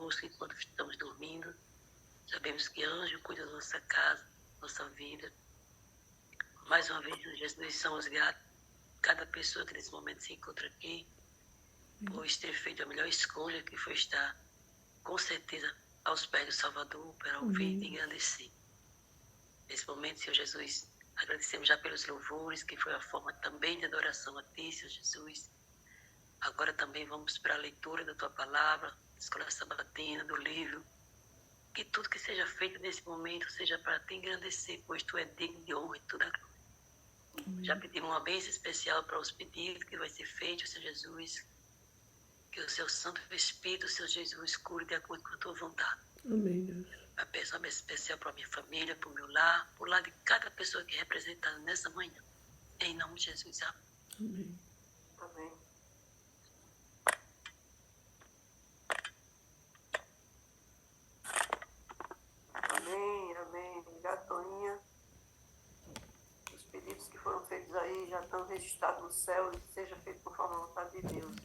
conosco enquanto estamos dormindo. Sabemos que anjo cuida da nossa casa, nossa vida. Mais uma vez, Jesus, somos gratos. Cada pessoa que nesse momento se encontra aqui, pois ter feito a melhor escolha, que foi estar, com certeza, aos pés do Salvador, para ouvir e engrandecer. Nesse momento, Senhor Jesus, agradecemos já pelos louvores, que foi a forma também de adoração a Ti, Senhor Jesus. Agora também vamos para a leitura da Tua Palavra, da Escola Sabatina, do livro. Que tudo que seja feito nesse momento seja para Te engrandecer, pois Tu é digno de honra e toda a glória. Já pedimos uma bênção especial para os pedidos que vai ser feito, Senhor Jesus. Que o Seu Santo Espírito, Senhor Jesus, cure de acordo com a Tua vontade. Amém, Deus. Eu peço uma bênção especial para a minha família, para o meu lar, para o lar de cada pessoa que é representada nessa manhã. Em nome de Jesus. Amém. Amém. Amém, amém. Obrigado, Toninha. Os pedidos que foram feitos aí já estão registrados no céu e seja feito conforme a vontade de Deus.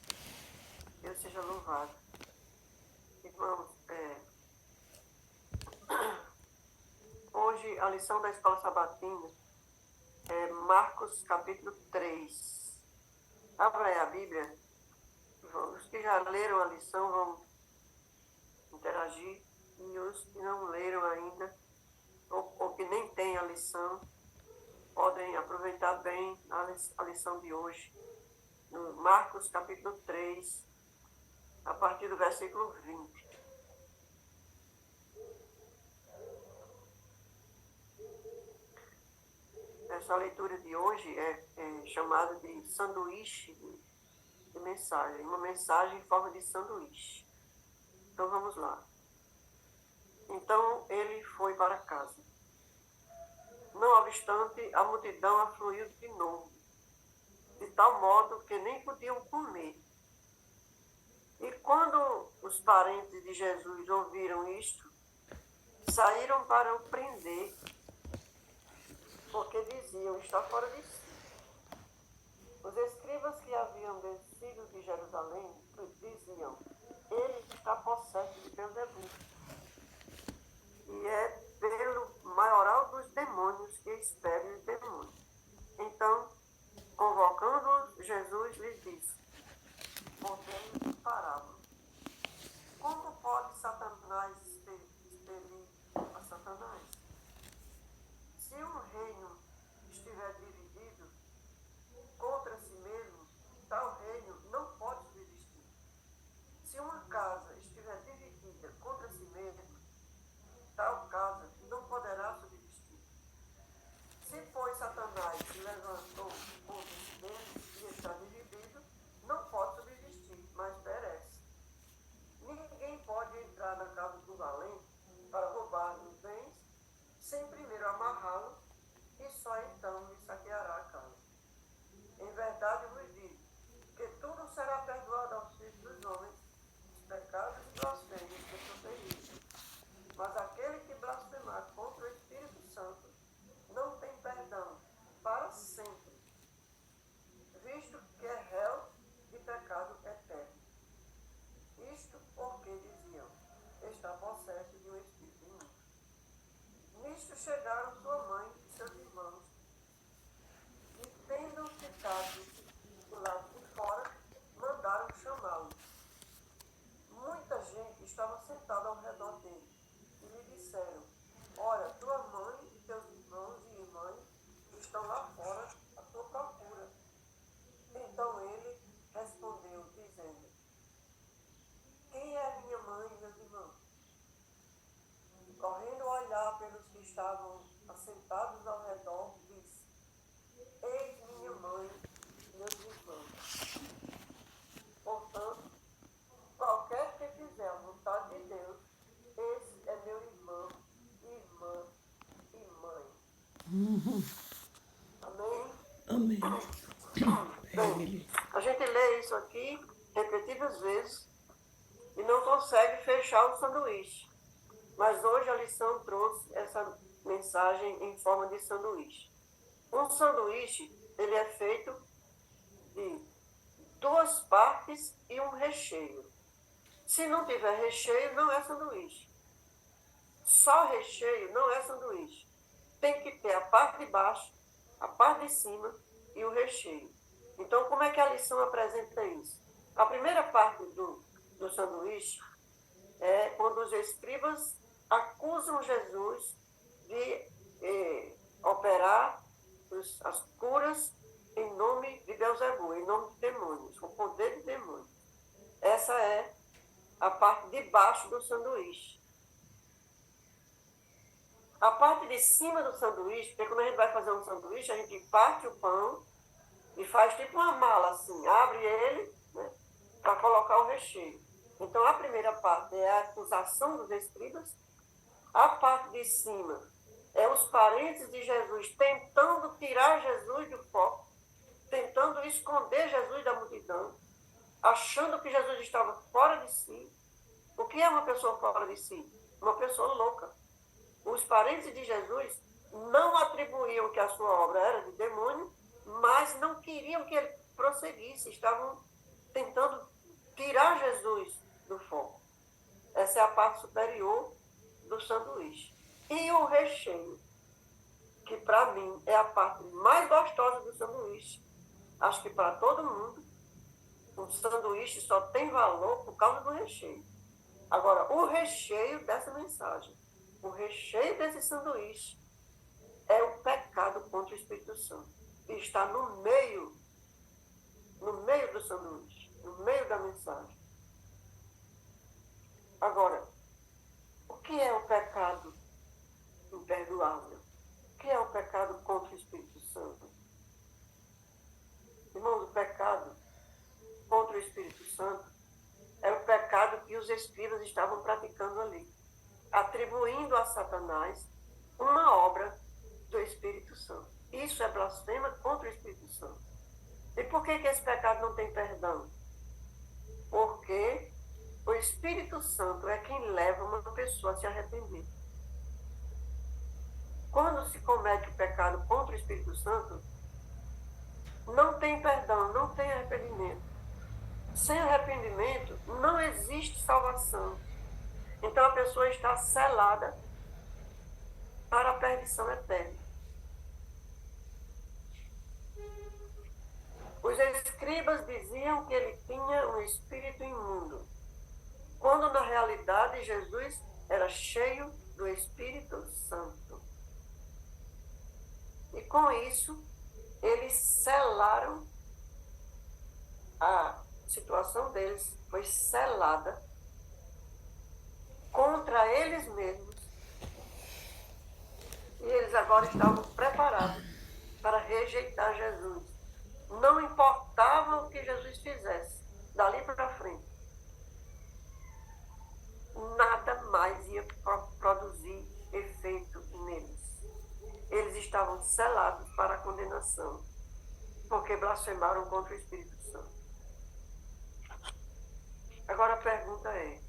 Deus seja louvado. Irmãos, hoje a lição da Escola Sabatina é Marcos capítulo 3. Abra aí a Bíblia. Os que já leram a lição vão interagir. E os que não leram ainda, ou que nem têm a lição, podem aproveitar bem a lição de hoje. No Marcos capítulo 3, a partir do versículo 20. Essa leitura de hoje é chamada de sanduíche de mensagem, uma mensagem em forma de sanduíche. Então vamos lá. Então ele foi para casa. Não obstante, a multidão afluiu de novo, de tal modo que nem podiam comer. E quando os parentes de Jesus ouviram isto, saíram para o prender, porque diziam, está fora de si. Os escribas que haviam descido de Jerusalém diziam, ele está possesso de Beelzebul. E é pelo maioral dos demônios que expele os demônios. Então, convocando-os, Jesus lhes disse, ordem parábola. Como pode Satanás expelir a Satanás? Se um reino estiver dividido contra si mesmo, tal reino não pode subsistir. Se uma casa estiver dividida contra si mesma, tal casa não poderá subsistir. Se, pois, Satanás se levantou contra si mesmo e está dividido, não pode subsistir, mas perece. Ninguém pode entrar na casa do valente para roubar os bens, sem primeiro amarrá-lo, e só então lhe saqueará a casa. Em verdade vos digo, que tudo será perdoado aos filhos dos homens, os pecados e blasfêmias que proferirem. Mas aquele que blasfemar contra o Espírito Santo não tem perdão para sempre, visto que é réu de pecado eterno. Isto porque diziam, está possesso de um espírito imundo. Nisto chegaram sua mãe e seus irmãos, e tendo ficado do lado de fora, mandaram chamá-lo. Muita gente estava sentada ao redor dele, e lhe disseram, olha, tua mãe e teus irmãos e irmãs estão lá fora à tua procura. Então ele respondeu, dizendo, quem é minha mãe e meus irmãos? E correndo a olhar pelos que estavam assentados ao redor, disse, eis minha mãe e meus irmãos. Portanto, qualquer que fizer a vontade de Deus, esse é meu irmão, irmã e mãe. Amém? Amém. Bem, a gente lê isso aqui repetidas vezes e não consegue fechar o sanduíche. Mas hoje a lição trouxe essa mensagem em forma de sanduíche. Um sanduíche, ele é feito de duas partes e um recheio. Se não tiver recheio, não é sanduíche. Só recheio não é sanduíche. Tem que ter a parte de baixo, a parte de cima e o recheio. Então, como é que a lição apresenta isso? A primeira parte do sanduíche é quando os escribas acusam Jesus de operar as curas em nome de Beelzebul, em nome de demônios, com poder de demônios. Essa é a parte de baixo do sanduíche. A parte de cima do sanduíche, porque quando a gente vai fazer um sanduíche, a gente parte o pão e faz tipo uma mala assim, abre ele, né, para colocar o recheio. Então, a primeira parte é a acusação dos escribas. A parte de cima é os parentes de Jesus tentando tirar Jesus do foco, tentando esconder Jesus da multidão, achando que Jesus estava fora de si. O que é uma pessoa fora de si? Uma pessoa louca. Os parentes de Jesus não atribuíam que a sua obra era de demônio, mas não queriam que ele prosseguisse, estavam tentando tirar Jesus do foco. Essa é a parte superior do sanduíche. E o recheio, que para mim é a parte mais gostosa do sanduíche, acho que para todo mundo, o sanduíche só tem valor por causa do recheio. Agora, o recheio dessa mensagem, o recheio desse sanduíche é o pecado contra o Espírito Santo. E está no meio do sanduíche, no meio da mensagem. Agora, o que é o pecado imperdoável? O que é o pecado contra o Espírito Santo? Irmãos, o pecado contra o Espírito Santo é o pecado que os escribas estavam praticando ali, atribuindo a Satanás uma obra do Espírito Santo. Isso é blasfema contra o Espírito Santo. E por que esse pecado não tem perdão? Porque o Espírito Santo é quem leva uma pessoa a se arrepender. Quando se comete o pecado contra o Espírito Santo, não tem perdão, não tem arrependimento. Sem arrependimento, não existe salvação. Então a pessoa está selada para a perdição eterna. Os escribas diziam que ele tinha um espírito imundo, quando na realidade Jesus era cheio do Espírito Santo. E com isso, eles selaram, a situação deles foi selada contra eles mesmos. E eles agora estavam preparados para rejeitar Jesus. Não importava o que Jesus fizesse, dali para frente. Nada mais ia produzir efeito neles. Eles estavam selados para a condenação, porque blasfemaram contra o Espírito Santo. Agora a pergunta é: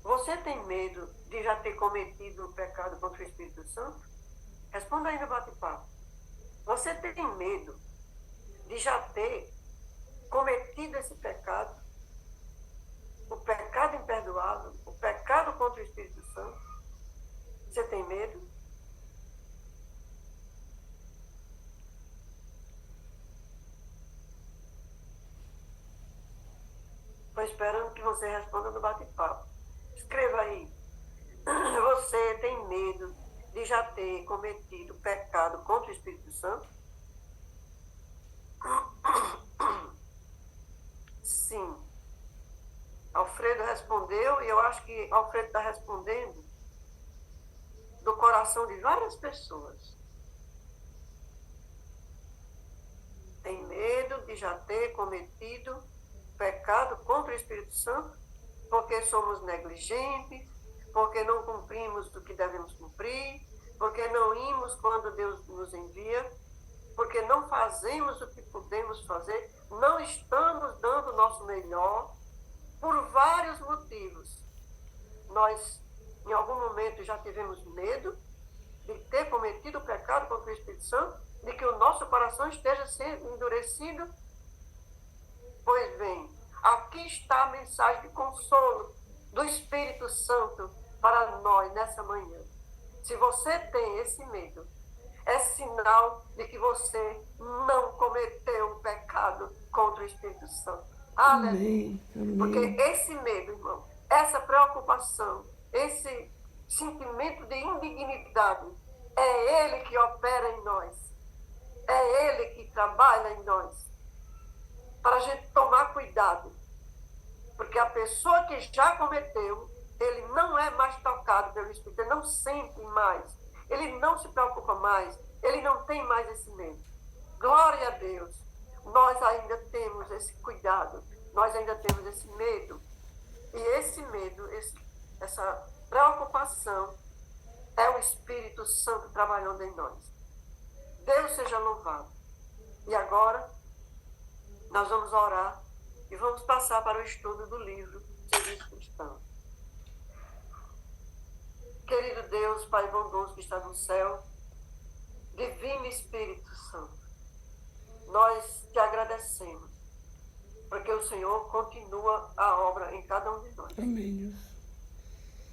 você tem medo de já ter cometido o pecado contra o Espírito Santo? Responda aí no bate-papo. Você tem medo de já ter cometido esse pecado? O pecado imperdoável, o pecado contra o Espírito Santo? Você tem medo? Estou esperando que você responda no bate-papo. Escreva aí. Você tem medo de já ter cometido pecado contra o Espírito Santo? Sim. Alfredo respondeu, e eu acho que Alfredo está respondendo do coração de várias pessoas. Tem medo de já ter cometido pecado contra o Espírito Santo, porque somos negligentes, porque não cumprimos o que devemos cumprir, porque não imos quando Deus nos envia, porque não fazemos o que podemos fazer, não estamos dando o nosso melhor, por vários motivos. Nós, em algum momento, já tivemos medo de ter cometido o pecado contra o Espírito Santo, de que o nosso coração esteja sendo endurecido. Pois bem, Aqui está a mensagem de consolo do Espírito Santo para nós nessa manhã. Se você tem esse medo, é sinal de que você não cometeu um pecado contra o Espírito Santo. Aleluia. Porque esse medo, irmão, essa preocupação, esse sentimento de indignidade, é ele que opera em nós. É ele que trabalha em nós. Para a gente tomar cuidado. Porque a pessoa que já cometeu, ele não é mais tocado pelo Espírito, ele não sente mais, ele não se preocupa mais, ele não tem mais esse medo. Glória a Deus. Nós ainda temos esse cuidado, nós ainda temos esse medo. E esse medo, essa preocupação, é o Espírito Santo trabalhando em nós. Deus seja louvado. E agora, nós vamos orar e vamos passar para o estudo do livro Serviço Cristão. Querido Deus, Pai bondoso que está no céu, Divino Espírito Santo, nós te agradecemos, porque o Senhor continua a obra em cada um de nós. Amém, Deus.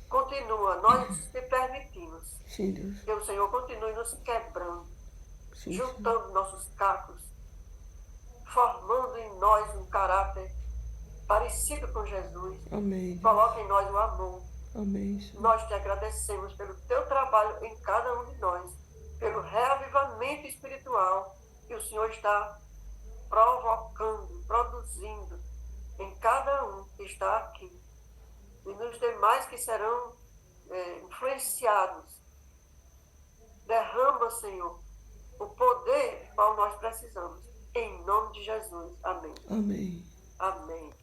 Continua, nós te permitimos Sim, Deus. que o Senhor continue nos quebrando, Sim, juntando nossos cacos, formando em nós um caráter parecido com Jesus. Amém. Coloca em nós o amor. Amém, Senhor. Nós te agradecemos pelo teu trabalho em cada um de nós, pelo reavivamento espiritual que o Senhor está provocando, produzindo em cada um que está aqui. E nos demais que serão influenciados. Derrama, Senhor, o poder qual nós precisamos. Em nome de Jesus. Amém. Amém. Amém.